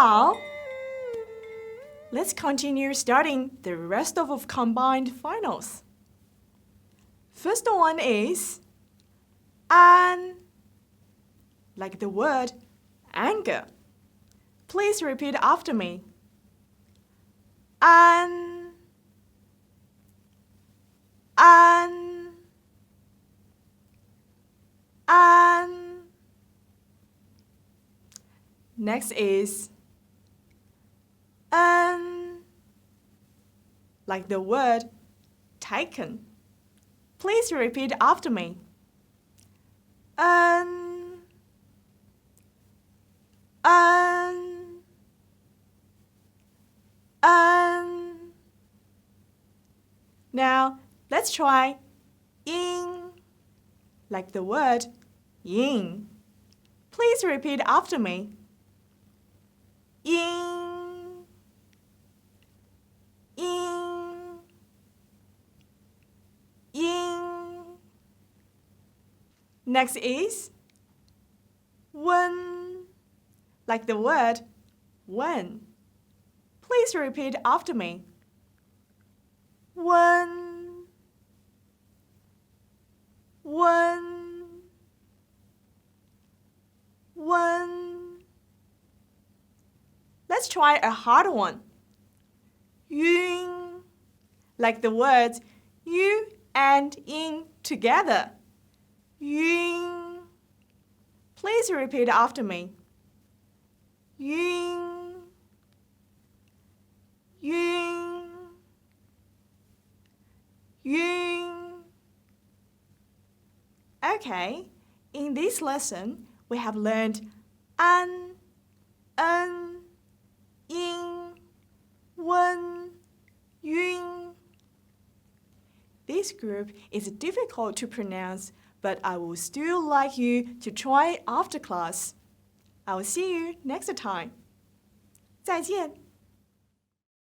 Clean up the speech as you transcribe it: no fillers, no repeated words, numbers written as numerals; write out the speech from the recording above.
好. Let's continue studying the rest of combined finals. First one is an, like the word anger. Please repeat after me. An. Next is like the word taken. Please repeat after me. Now, let's try in, like the word yin. Please repeat after me. In. Next is when, like the word when. Please repeat after me. When. Let's try a hard one. Yun, like the words you and in together. Yun. Please repeat after me. Yun. Okay, in this lesson, we have learned an, in, wen, yun. This group is difficult to pronounce, but I will still like you to try it after class. I will see you next time. 再见。